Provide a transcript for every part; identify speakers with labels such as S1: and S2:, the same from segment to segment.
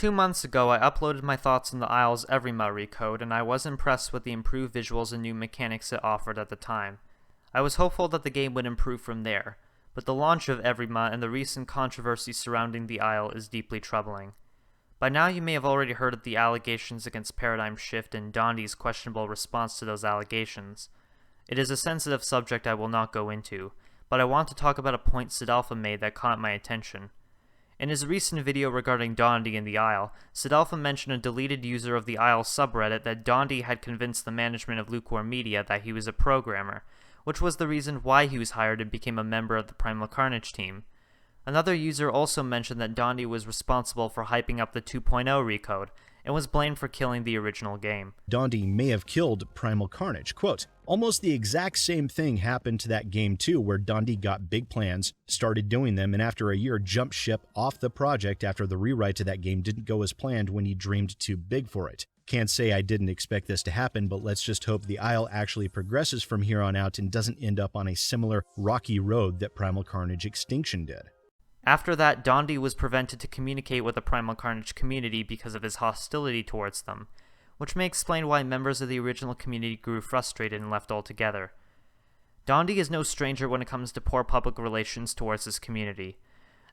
S1: 2 months ago, I uploaded my thoughts on the Isle's EVRIMA recode, and I was impressed with the improved visuals and new mechanics it offered at the time. I was hopeful that the game would improve from there, but the launch of EVRIMA and the recent controversy surrounding the Isle is deeply troubling. By now you may have already heard of the allegations against Paradigm Shift and Dondi's questionable response to those allegations. It is a sensitive subject I will not go into, but I want to talk about a point Sidalpha made that caught my attention. In his recent video regarding Dontdi and the Isle, Sidalpha mentioned a deleted user of the Isle subreddit that Dontdi had convinced the management of Lukewarm Media that he was a programmer, which was the reason why he was hired and became a member of the Primal Carnage team. Another user also mentioned that Dontdi was responsible for hyping up the 2.0 recode, and was blamed for killing the original game.
S2: Dontdi may have killed Primal Carnage. Quote, almost the exact same thing happened to that game too, where Dontdi got big plans, started doing them, and after a year jumped ship off the project after the rewrite to that game didn't go as planned when he dreamed too big for it. Can't say I didn't expect this to happen, but let's just hope the Isle actually progresses from here on out and doesn't end up on a similar rocky road that Primal Carnage Extinction did.
S1: After that, Dontdi was prevented to communicate with the Primal Carnage community because of his hostility towards them, which may explain why members of the original community grew frustrated and left altogether. Dontdi is no stranger when it comes to poor public relations towards his community.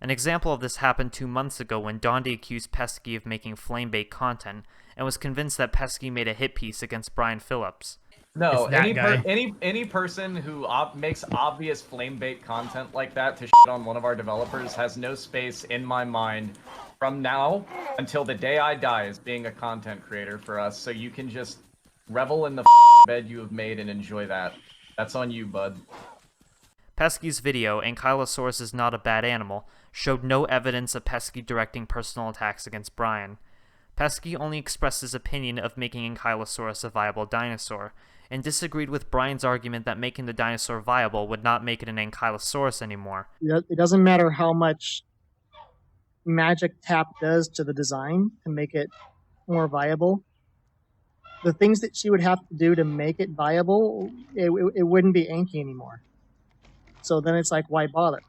S1: An example of this happened 2 months ago when Dontdi accused Pesky of making flame-bait content and was convinced that Pesky made a hit piece against Brian Phillips.
S3: No, any person who makes obvious flame bait content like that to shit on one of our developers has no space in my mind from now until the day I die as being a content creator for us. So you can just revel in the bed you have made and enjoy that. That's on you, bud.
S1: Pesky's video, Ankylosaurus is not a bad animal, showed no evidence of Pesky directing personal attacks against Brian. Pesky only expressed his opinion of making Ankylosaurus a viable dinosaur, and disagreed with Brian's argument that making the dinosaur viable would not make it an Ankylosaurus anymore.
S4: It doesn't matter how much Magic Tap does to the design to make it more viable. The things that she would have to do to make it viable, it wouldn't be Anky anymore. So then it's like, why bother?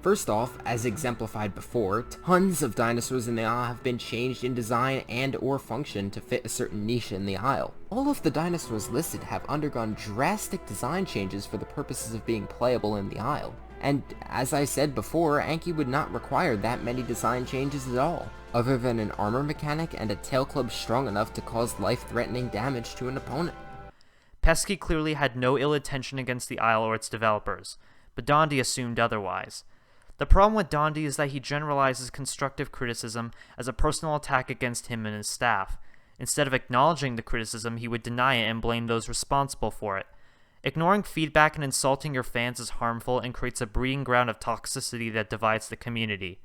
S5: First off, as exemplified before, tons of dinosaurs in the Isle have been changed in design and or function to fit a certain niche in the Isle. All of the dinosaurs listed have undergone drastic design changes for the purposes of being playable in the Isle. And as I said before, Anky would not require that many design changes at all, other than an armor mechanic and a tail club strong enough to cause life-threatening damage to an opponent.
S1: Pesky clearly had no ill intention against the Isle or its developers, but Dontdi assumed otherwise. The problem with Dontdi is that he generalizes constructive criticism as a personal attack against him and his staff. Instead of acknowledging the criticism, he would deny it and blame those responsible for it. Ignoring feedback and insulting your fans is harmful and creates a breeding ground of toxicity that divides the community.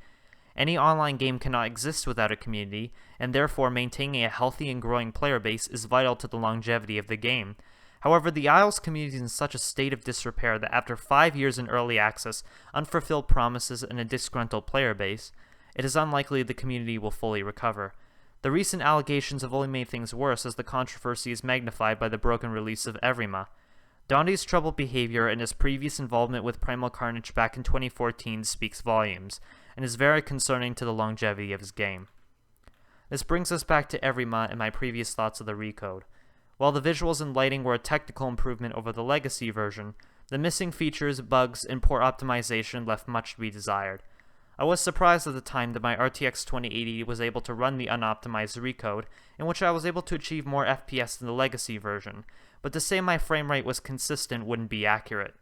S1: Any online game cannot exist without a community, and therefore maintaining a healthy and growing player base is vital to the longevity of the game. However, the Isle's community is in such a state of disrepair that after 5 years in early access, unfulfilled promises, and a disgruntled player base, it is unlikely the community will fully recover. The recent allegations have only made things worse as the controversy is magnified by the broken release of EVRIMA. Dontdi's troubled behavior and his previous involvement with Primal Carnage back in 2014 speaks volumes, and is very concerning to the longevity of his game. This brings us back to EVRIMA and my previous thoughts of the recode. While the visuals and lighting were a technical improvement over the legacy version, the missing features, bugs, and poor optimization left much to be desired. I was surprised at the time that my RTX 2080 was able to run the unoptimized recode, in which I was able to achieve more FPS than the legacy version, but to say my frame rate was consistent wouldn't be accurate.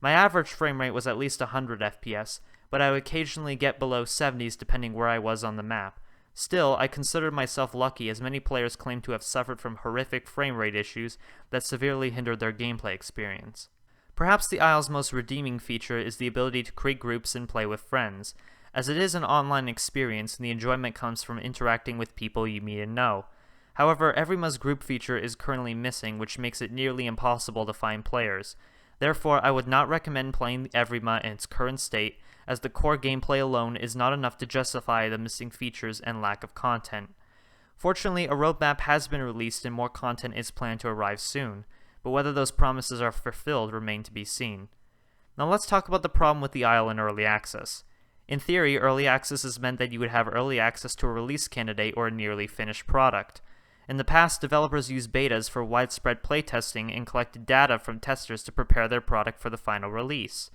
S1: My average frame rate was at least 100 FPS, but I would occasionally get below 70s depending where I was on the map. Still, I considered myself lucky as many players claim to have suffered from horrific frame rate issues that severely hindered their gameplay experience. Perhaps the Isle's most redeeming feature is the ability to create groups and play with friends, as it is an online experience and the enjoyment comes from interacting with people you meet and know. However, EVRIMA's group feature is currently missing, which makes it nearly impossible to find players. Therefore, I would not recommend playing EVRIMA in its current state, as the core gameplay alone is not enough to justify the missing features and lack of content. Fortunately, a roadmap has been released and more content is planned to arrive soon, but whether those promises are fulfilled remain to be seen. Now let's talk about the problem with the Isle in early access. In theory, early access has meant that you would have early access to a release candidate or a nearly finished product. In the past, developers used betas for widespread playtesting and collected data from testers to prepare their product for the final release.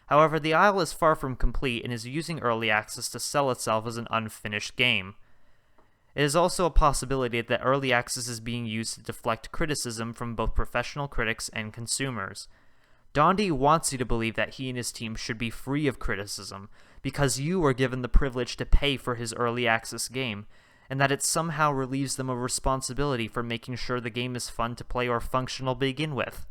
S1: However, the Isle is far from complete and is using early access to sell itself as an unfinished game. It is also a possibility that early access is being used to deflect criticism from both professional critics and consumers. Dontdi wants you to believe that he and his team should be free of criticism, because you were given the privilege to pay for his early access game, and that it somehow relieves them of responsibility for making sure the game is fun to play or functional to begin with.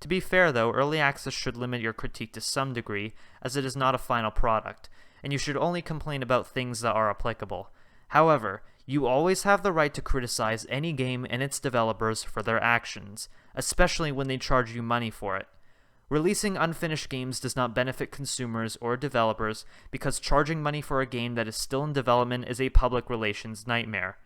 S1: To be fair though, early access should limit your critique to some degree, as it is not a final product, and you should only complain about things that are applicable. However, you always have the right to criticize any game and its developers for their actions, especially when they charge you money for it. Releasing unfinished games does not benefit consumers or developers because charging money for a game that is still in development is a public relations nightmare.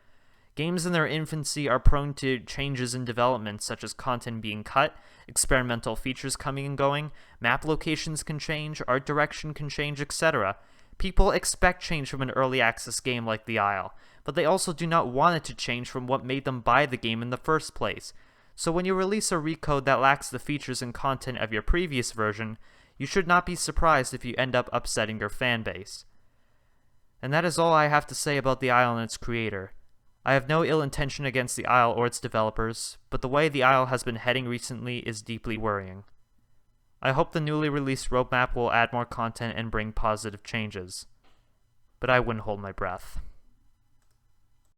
S1: Games in their infancy are prone to changes in development, such as content being cut, experimental features coming and going, map locations can change, art direction can change, etc. People expect change from an early access game like The Isle, but they also do not want it to change from what made them buy the game in the first place. So when you release a recode that lacks the features and content of your previous version, you should not be surprised if you end up upsetting your fanbase. And that is all I have to say about The Isle and its creator. I have no ill intention against The Isle or its developers, but the way The Isle has been heading recently is deeply worrying. I hope the newly released roadmap will add more content and bring positive changes, but I wouldn't hold my breath.